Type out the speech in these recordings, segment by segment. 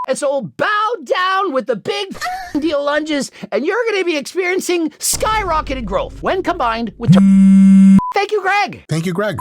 And so bow down with the big deal lunges, and you're going to be experiencing skyrocketed growth when combined with... Thank you, Greg. Thank you, Greg.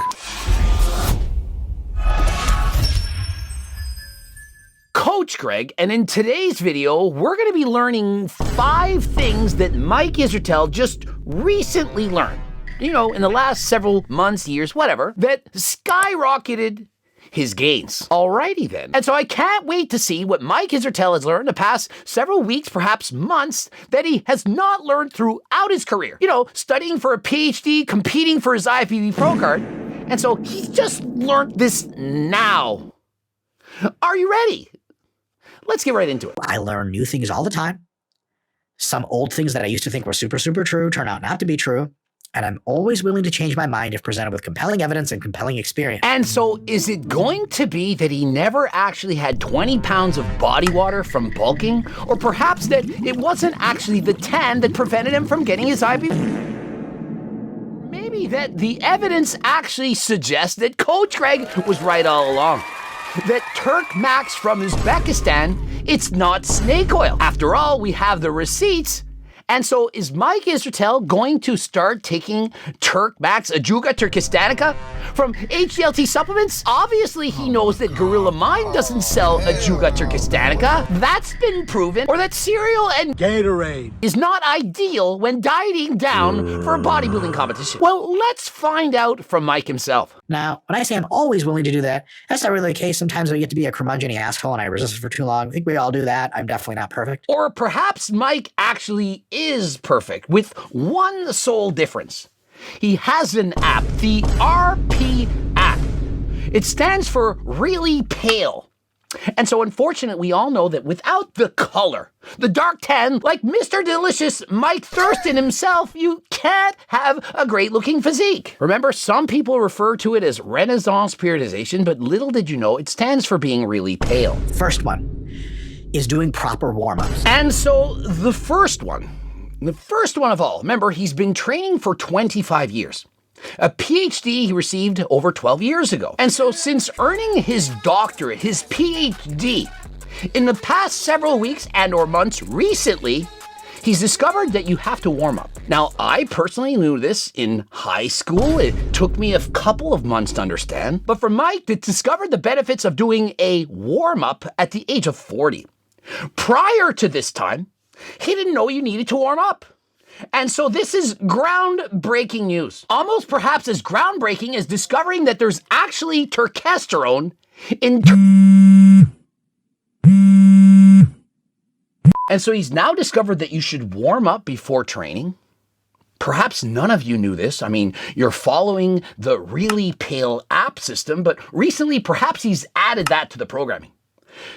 Coach Greg, and in today's video, we're going to be learning 5 things that Mike Israetel just recently learned. You know, in the last several months, years, whatever, that skyrocketed his gains. Alrighty then. And so I can't wait to see what Mike Israetel has learned the past several weeks, perhaps months, that he has not learned throughout his career. You know, studying for a PhD, competing for his IFBB Pro card. And so he's just learned this now. Are you ready? Let's get right into it. I learn new things all the time. Some old things that I used to think were super, super true turn out not to be true. And I'm always willing to change my mind if presented with compelling evidence and compelling experience. And so is it going to be that he never actually had 20 pounds of body water from bulking? Or perhaps that it wasn't actually the tan that prevented him from getting his IB? Maybe that the evidence actually suggests that Coach Greg was right all along. That Turk Max from Uzbekistan, it's not snake oil. After all, we have the receipts. And so is Mike Israetel going to start taking Turk Max Ajuga Turkistanica from HDLT supplements? Obviously, he knows that Gorilla Mind doesn't sell Ajuga Turkistanica. That's been proven. Or that cereal and Gatorade is not ideal when dieting down for a bodybuilding competition. Well, let's find out from Mike himself. Now, when I say I'm always willing to do that, that's not really the case. Sometimes I get to be a curmudgeon-y asshole and I resist it for too long. I think we all do that. I'm definitely not perfect. Or perhaps Mike actually is perfect with one sole difference. He has an app, the RP app. It stands for really pale. And so unfortunately, we all know that without the color, the dark tan, like Mr. Delicious Mike Thurston himself, you can't have a great looking physique. Remember, some people refer to it as Renaissance periodization, but little did you know, it stands for being really pale. First one is doing proper warm-ups. And so the first one of all, remember, he's been training for 25 years. A PhD he received over 12 years ago. And so since earning his doctorate, his PhD, in the past several weeks and or months recently, he's discovered that you have to warm up. Now, I personally knew this in high school. It took me a couple of months to understand. But for Mike, it discovered the benefits of doing a warm-up at the age of 40. Prior to this time, he didn't know you needed to warm up. And so this is groundbreaking news. Almost perhaps as groundbreaking as discovering that there's actually testosterone in... And so he's now discovered that you should warm up before training. Perhaps none of you knew this. I mean, you're following the Really Pale app system, but recently perhaps he's added that to the programming,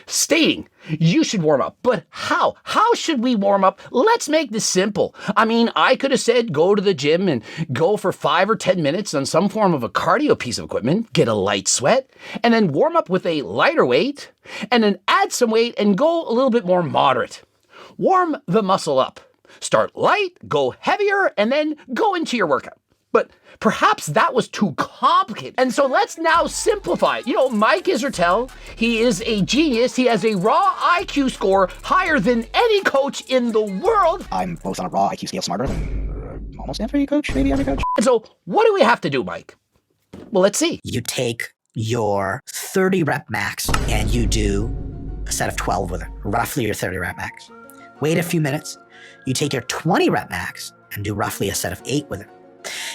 stating you should warm up. But how? How should we warm up? Let's make this simple. I mean, I could have said go to the gym and go for 5 or 10 minutes on some form of a cardio piece of equipment, get a light sweat, and then warm up with a lighter weight, and then add some weight and go a little bit more moderate. Warm the muscle up. Start light, go heavier, and then go into your workout. But perhaps that was too complicated. And so let's now simplify it. You know, Mike Israetel, he is a genius. He has a raw IQ score higher than any coach in the world. I'm both on a raw IQ scale smarter than almost every coach, maybe every coach. And so what do we have to do, Mike? Well, let's see. You take your 30 rep max and you do a set of 12 with it, roughly your 30 rep max. Wait a few minutes. You take your 20 rep max and do roughly a set of 8 with it.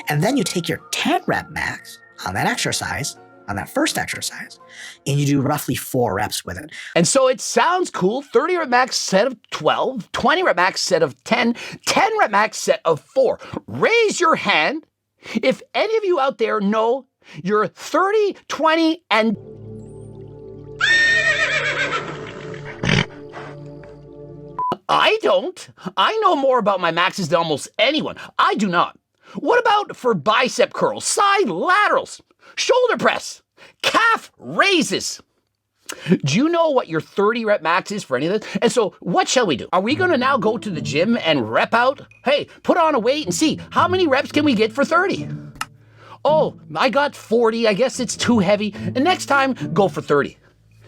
And then you take your 10 rep max on that exercise, on that first exercise, and you do roughly 4 reps with it. And so it sounds cool. 30 rep max set of 12, 20 rep max set of 10, 10 rep max set of 4. Raise your hand if any of you out there know your 30, 20, and... I don't. I know more about my maxes than almost anyone. I do not. What about for bicep curls, side laterals, shoulder press, calf raises? Do you know what your 30 rep max is for any of this? And so what shall we do? Are we going to now go to the gym and rep out? Hey, put on a weight and see how many reps can we get for 30? Oh, I got 40. I guess it's too heavy. And next time, go for 30.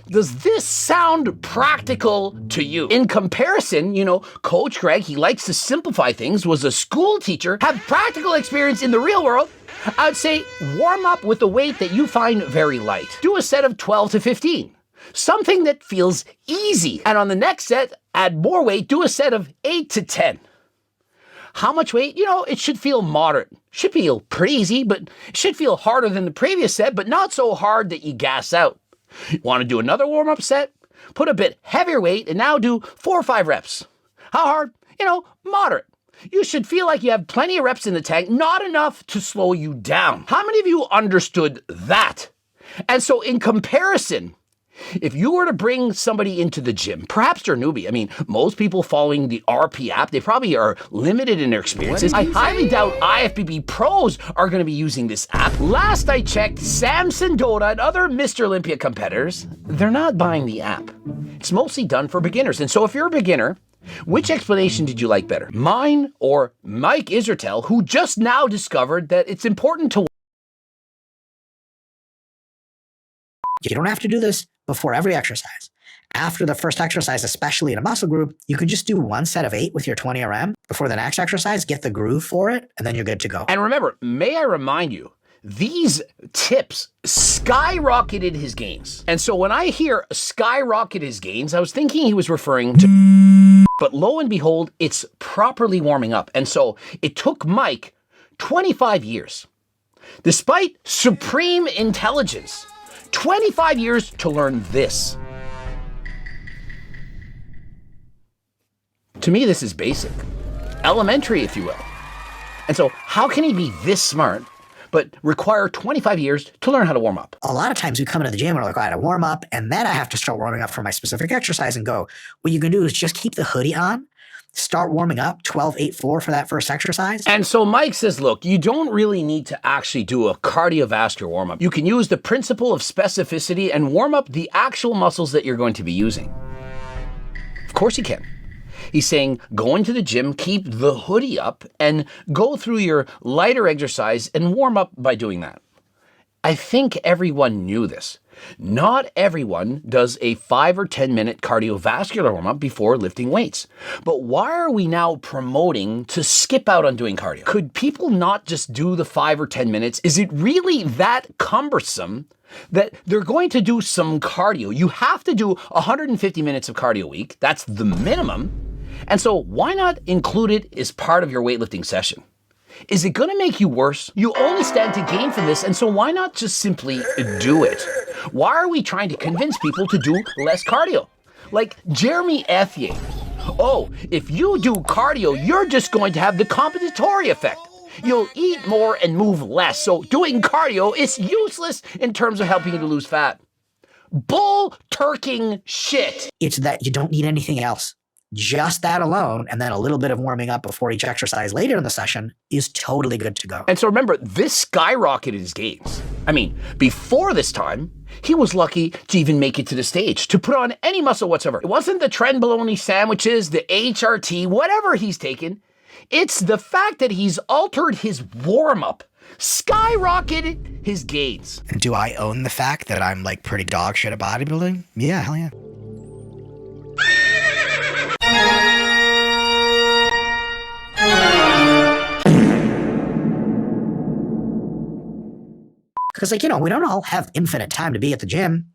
Does this sound practical to you? In comparison, Coach Greg, he likes to simplify things, was a school teacher, have practical experience in the real world. I'd say warm up with the weight that you find very light. Do a set of 12 to 15. Something that feels easy. And on the next set, add more weight, do a set of 8 to 10. How much weight? It should feel moderate. Should feel pretty easy, but it should feel harder than the previous set, but not so hard that you gas out. You want to do another warm-up set? Put a bit heavier weight and now do 4 or 5 reps. How hard? Moderate. You should feel like you have plenty of reps in the tank, not enough to slow you down. How many of you understood that? And so in comparison, if you were to bring somebody into the gym, perhaps they're a newbie. Most people following the RP app, they probably are limited in their experiences. I highly doubt IFBB pros are going to be using this app. Last I checked, Samson Dota and other Mr. Olympia competitors, they're not buying the app. It's mostly done for beginners. And so if you're a beginner, which explanation did you like better? Mine or Mike Israetel, who just now discovered that it's important to... You don't have to do this before every exercise. After the first exercise, especially in a muscle group, you can just do one set of 8 with your 20 RM. Before the next exercise, get the groove for it, and then you're good to go. And remember, may I remind you, these tips skyrocketed his gains. And so when I hear skyrocket his gains, I was thinking he was referring to... But lo and behold, it's properly warming up. And so it took Mike 25 years. Despite supreme intelligence, 25 years to learn this. To me, this is basic. Elementary, if you will. And so how can he be this smart, but require 25 years to learn how to warm up? A lot of times we come into the gym and we're like, I had to warm up, and then I have to start warming up for my specific exercise and go. What you can do is just keep the hoodie on, start warming up 12-8-4 for that first exercise. And so Mike says, look, you don't really need to actually do a cardiovascular warm-up. You can use the principle of specificity and warm up the actual muscles that you're going to be using. Of course you can. He's saying, go into the gym, keep the hoodie up, and go through your lighter exercise and warm up by doing that. I think everyone knew this. Not everyone does a 5 or 10 minute cardiovascular warm-up before lifting weights. But why are we now promoting to skip out on doing cardio? Could people not just do the 5 or 10 minutes? Is it really that cumbersome that they're going to do some cardio? You have to do 150 minutes of cardio a week. That's the minimum. And so why not include it as part of your weightlifting session? Is it going to make you worse? You only stand to gain from this, and so why not just simply do it? Why are we trying to convince people to do less cardio? Like Jeremy Ethie. Oh, if you do cardio, you're just going to have the compensatory effect. You'll eat more and move less, so doing cardio is useless in terms of helping you to lose fat. Bull-turking shit. It's that you don't need anything else. Just that alone, and then a little bit of warming up before each exercise later in the session is totally good to go. And so remember, this skyrocketed his gains. Before this time, he was lucky to even make it to the stage, to put on any muscle whatsoever. It wasn't the trend bologna sandwiches, the HRT, whatever he's taken. It's the fact that he's altered his warm-up, skyrocketed his gains. Do I own the fact that I'm like pretty dog shit at bodybuilding? Yeah, hell yeah. Because, we don't all have infinite time to be at the gym.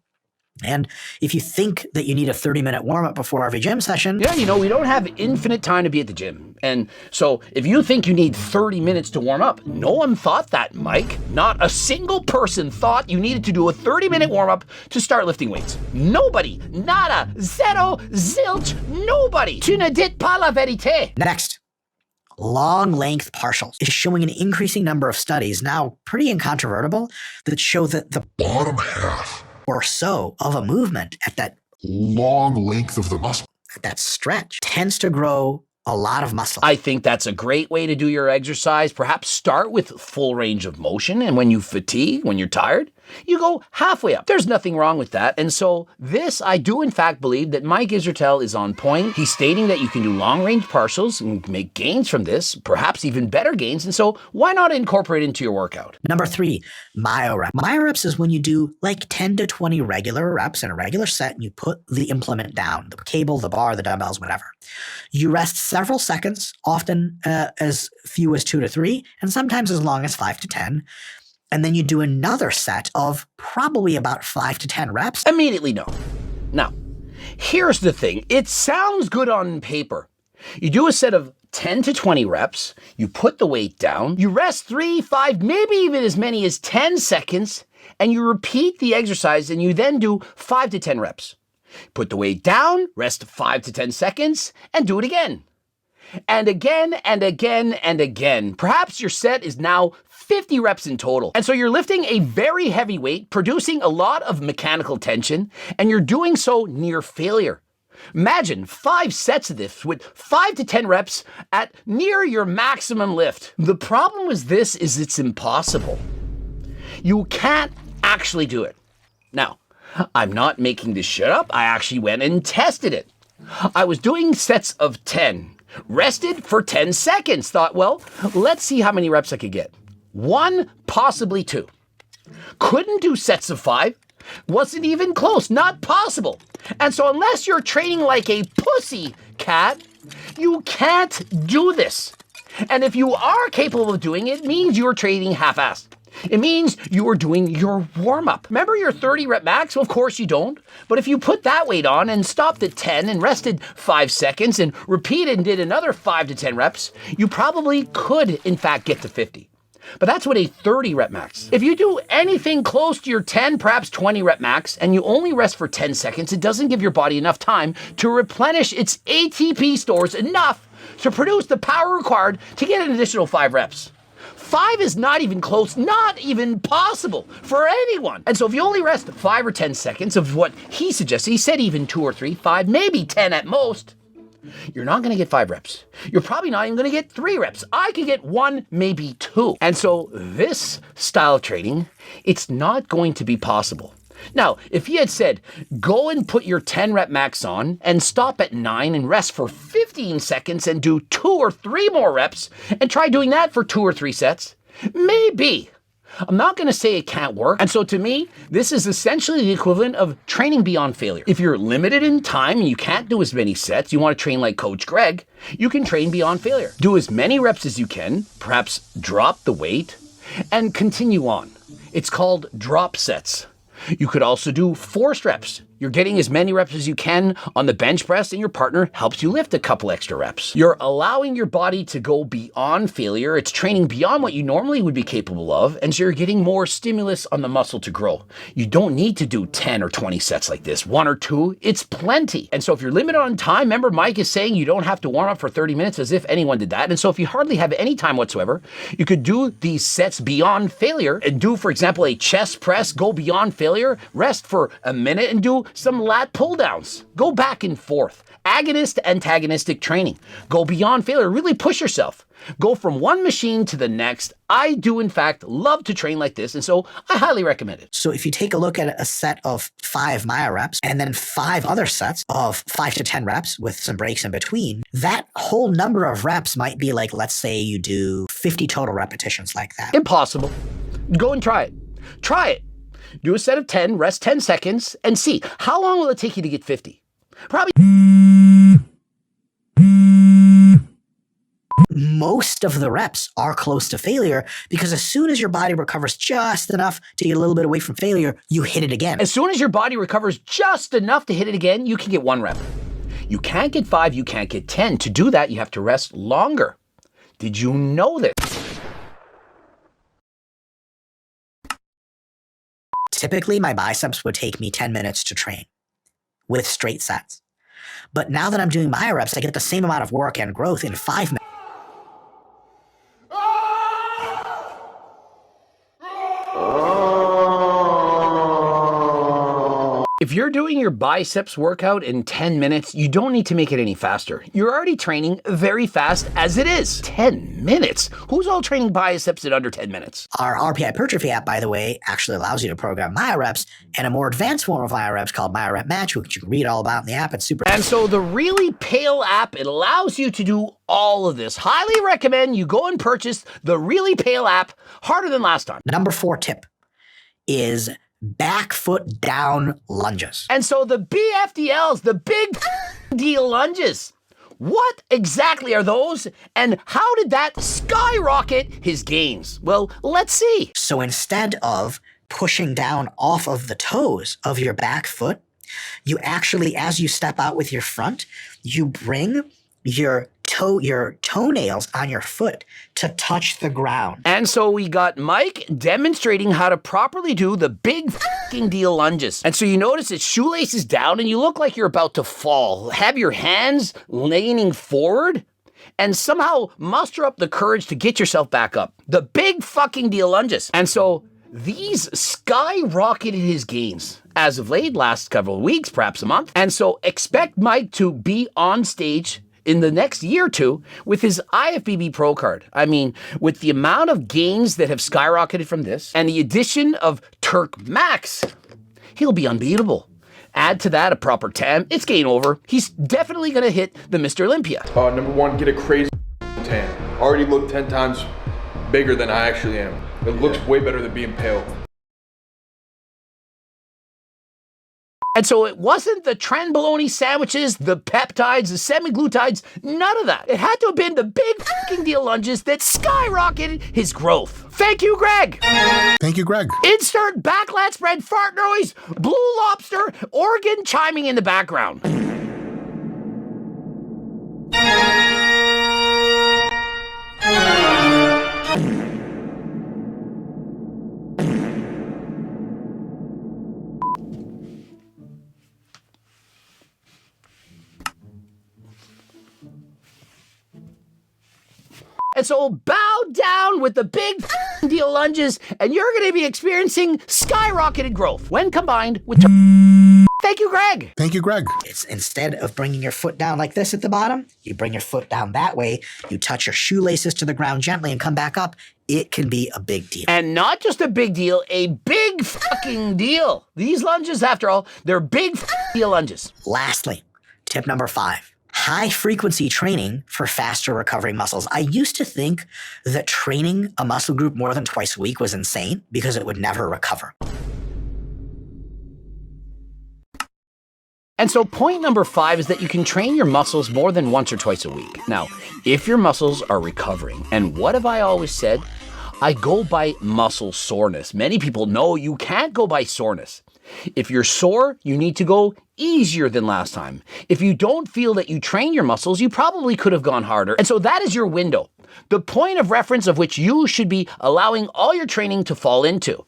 And if you think that you need a 30-minute warm-up before every gym session... Yeah, we don't have infinite time to be at the gym. And so if you think you need 30 minutes to warm up, no one thought that, Mike. Not a single person thought you needed to do a 30-minute warm-up to start lifting weights. Nobody. Nada. Zero. Zilch. Nobody. Tu ne dis pas la vérité. Next. Long length partials is showing an increasing number of studies, now pretty incontrovertible, that show that the bottom half or so of a movement at that long length of the muscle, at that stretch, tends to grow a lot of muscle. I think that's a great way to do your exercise. Perhaps start with full range of motion, and when you fatigue, when you're tired, You go halfway up. There's nothing wrong with that. And so this, I do in fact believe that Mike Israetel is on point. He's stating that you can do long-range partials and make gains from this, perhaps even better gains. And so why not incorporate it into your workout? Number 3, Myoreps. Myoreps is when you do like 10 to 20 regular reps in a regular set and you put the implement down, the cable, the bar, the dumbbells, whatever. You rest several seconds, often as few as 2 to 3, and sometimes as long as 5 to 10. And then you do another set of probably about 5 to 10 reps. Immediately no. Now, here's the thing. It sounds good on paper. You do a set of 10 to 20 reps, you put the weight down, you rest 3, 5, maybe even as many as 10 seconds, and you repeat the exercise and you then do 5 to 10 reps. Put the weight down, rest 5 to 10 seconds, and do it again. And again, and again, and again. Perhaps your set is now 50 reps in total. And so you're lifting a very heavy weight, producing a lot of mechanical tension, and you're doing so near failure. Imagine 5 sets of this with 5 to 10 reps at near your maximum lift. The problem with this is it's impossible. You can't actually do it. Now, I'm not making this shit up. I actually went and tested it. I was doing sets of 10, rested for 10 seconds, thought, well, let's see how many reps I could get. 1, possibly 2. Couldn't do sets of 5. Wasn't even close, not possible. And so unless you're training like a pussy cat, you can't do this. And if you are capable of doing it, it means you're training half-assed. It means you are doing your warm-up. Remember your 30 rep max? Well, of course you don't. But if you put that weight on and stopped at 10 and rested 5 seconds and repeated and did another 5 to 10 reps, you probably could, in fact, get to 50. But that's with a 30 rep max. If you do anything close to your 10, perhaps 20 rep max, and you only rest for 10 seconds, it doesn't give your body enough time to replenish its ATP stores enough to produce the power required to get an additional 5 reps. 5 is not even close, not even possible for anyone. And so if you only rest 5 or 10 seconds of what he suggested, he said even 2 or 3, 5, maybe 10 at most, you're not going to get 5 reps. You're probably not even going to get 3 reps. I could get 1, maybe 2. And so this style of training, it's not going to be possible. Now, if he had said, go and put your 10 rep max on and stop at 9 and rest for 15 seconds and do 2 or 3 more reps and try doing that for 2 or 3 sets, maybe. I'm not going to say it can't work. And so to me, this is essentially the equivalent of training beyond failure. If you're limited in time and you can't do as many sets, you want to train like Coach Greg, you can train beyond failure. Do as many reps as you can, perhaps drop the weight, and continue on. It's called drop sets. You could also do forced reps. You're getting as many reps as you can on the bench press and your partner helps you lift a couple extra reps. You're allowing your body to go beyond failure. It's training beyond what you normally would be capable of, and so you're getting more stimulus on the muscle to grow. You don't need to do 10 or 20 sets like this. 1 or 2, it's plenty. And so if you're limited on time, remember Mike is saying you don't have to warm up for 30 minutes as if anyone did that. And so if you hardly have any time whatsoever, you could do these sets beyond failure and do, for example, a chest press, go beyond failure, rest for a minute and do some lat pull downs. Go back and forth. Agonist to antagonistic training. Go beyond failure. Really push yourself. Go from one machine to the next. I do, in fact, love to train like this, and so I highly recommend it. So if you take a look at a set of 5 Myoreps and then 5 other sets of 5 to 10 reps with some breaks in between, that whole number of reps might be like, let's say you do 50 total repetitions like that. Impossible. Go and try it. Try it. Do a set of 10, rest 10 seconds, and see. How long will it take you to get 50? Probably. Most of the reps are close to failure because as soon as your body recovers just enough to get a little bit away from failure, you hit it again. As soon as your body recovers just enough to hit it again, you can get 1 rep. You can't get 5, you can't get 10. To do that, you have to rest longer. Did you know this? Typically, my biceps would take me 10 minutes to train with straight sets. But now that I'm doing Myoreps, I get the same amount of work and growth in 5 minutes. If you're doing your biceps workout in 10 minutes, you don't need to make it any faster. You're already training very fast as it is. 10 minutes? Who's all training biceps in under 10 minutes? Our RPI hypertrophy app, by the way, actually allows you to program Myoreps and a more advanced form of Myoreps called Myorep Match, which you can read all about in the app. It's super. And so the Really Pale app, it allows you to do all of this. Highly recommend you go and purchase the Really Pale app. Harder than last time. Number 4 tip is back foot down lunges. And so the BFDLs, the big deal lunges, what exactly are those? And how did that skyrocket his gains? Well, let's see. So instead of pushing down off of the toes of your back foot, you actually, as you step out with your front, you bring your toenails on your foot to touch the ground. And so we got Mike demonstrating how to properly do the big fucking deal lunges. And so you notice his shoelaces down and you look like you're about to fall. Have your hands leaning forward and somehow muster up the courage to get yourself back up. The big fucking deal lunges. And so these skyrocketed his gains as of late, last couple of weeks, perhaps a month. And so expect Mike to be on stage in the next year or two with his IFBB Pro card. I mean, with the amount of gains that have skyrocketed from this and the addition of Turk Max, he'll be unbeatable. Add to that a proper tan, it's game over. He's definitely going to hit the Mr. Olympia. Number 1, get a crazy tan. Already look 10 times bigger than I actually am. It looks way better than being pale. And so it wasn't the trenbolone sandwiches, the peptides, the semaglutides, none of that. It had to have been the big fucking deal lunges that skyrocketed his growth. Thank you, Greg. Thank you, Greg. Insert backlat spread fart noise, Blue Lobster, organ chiming in the background. And so bow down with the big deal lunges, and you're going to be experiencing skyrocketed growth when combined with... Thank you, Greg. Thank you, Greg. It's instead of bringing your foot down like this at the bottom, you bring your foot down that way, you touch your shoelaces to the ground gently and come back up. It can be a big deal. And not just a big deal, a big fucking deal. These lunges, after all, they're big deal lunges. Lastly, tip number 5. High frequency training for faster recovering muscles. I used to think that training a muscle group more than twice a week was insane because it would never recover. And so point number 5 is that you can train your muscles more than once or twice a week. Now, if your muscles are recovering, and what have I always said? I go by muscle soreness. Many people know you can't go by soreness. If you're sore, you need to go easier than last time. If you don't feel that you train your muscles, you probably could have gone harder. And so that is your window, the point of reference of which you should be allowing all your training to fall into.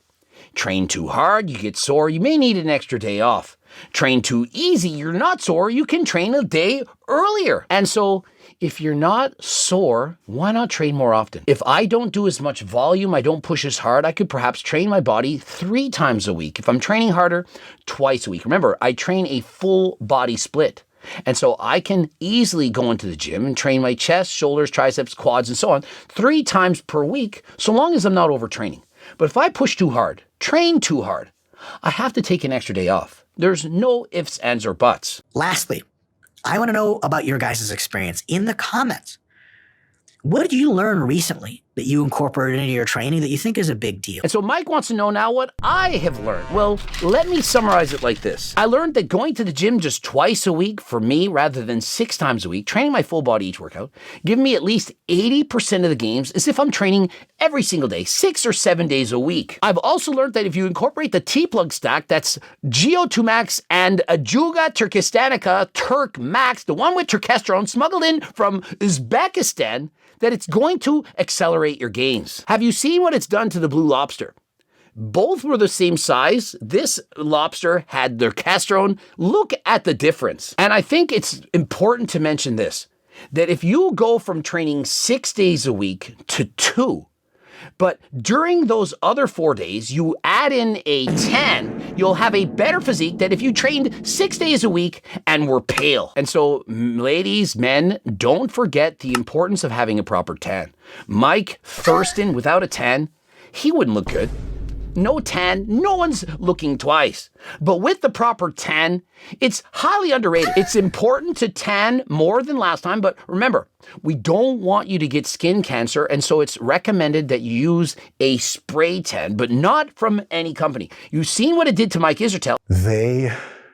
Train too hard, you get sore, you may need an extra day off. Train too easy, you're not sore, you can train a day earlier. And so if you're not sore, why not train more often? If I don't do as much volume, I don't push as hard, I could perhaps train my body 3 times a week. If I'm training harder, twice a week. Remember, I train a full body split. And so I can easily go into the gym and train my chest, shoulders, triceps, quads, and so on 3 times per week, so long as I'm not overtraining. But if I push too hard, train too hard, I have to take an extra day off. There's no ifs, ands, or buts. Lastly, I want to know about your guys' experience in the comments. What did you learn recently that you incorporated into your training that you think is a big deal? And so Mike wants to know now what I have learned. Well, let me summarize it like this. I learned that going to the gym just twice a week for me rather than 6 times a week, training my full body each workout, give me at least 80% of the gains as if I'm training every single day, 6 or 7 days a week. I've also learned that if you incorporate the T-plug stack, that's Geo2 Max and Ajuga Turkistanica Turk Max, the one with turkesterone smuggled in from Uzbekistan, that it's going to accelerate your gains. Have you seen what it's done to the Blue Lobster? Both were the same size. This lobster had their turkesterone. Look at the difference. And I think it's important to mention this, that if you go from training 6 days a week to 2, But during those other 4 days, you add in a 10, you'll have a better physique than if you trained 6 days a week and were pale. And so, ladies, men, don't forget the importance of having a proper tan. Mike Thurston, without a tan, he wouldn't look good. No tan, no one's looking twice. But with the proper tan, it's highly underrated. It's important to tan more than last time, but remember, we don't want you to get skin cancer, and so it's recommended that you use a spray tan, but not from any company. You've seen what it did to Mike Israetel. They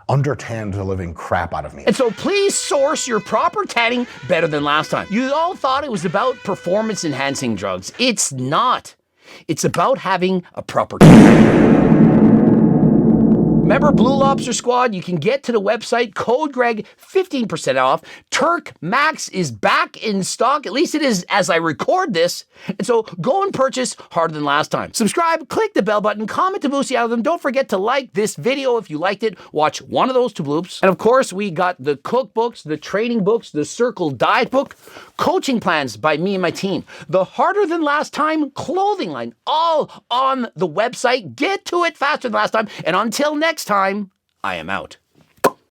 under-tanned the living crap out of me. And so please source your proper tanning better than last time. You all thought it was about performance-enhancing drugs. It's not. It's about having a proper Remember Blue Lobster Squad? You can get to the website, code Greg, 15% off. Turk Max is back in stock. At least it is as I record this. And so go and purchase harder than last time. Subscribe, click the bell button, comment to boost you out of them. Don't forget to like this video if you liked it. Watch one of those two bloops. And of course, we got the cookbooks, the training books, the Circle Diet book, coaching plans by me and my team, the Harder Than Last Time clothing line, all on the website. Get to it faster than last time. And until next time, I am out.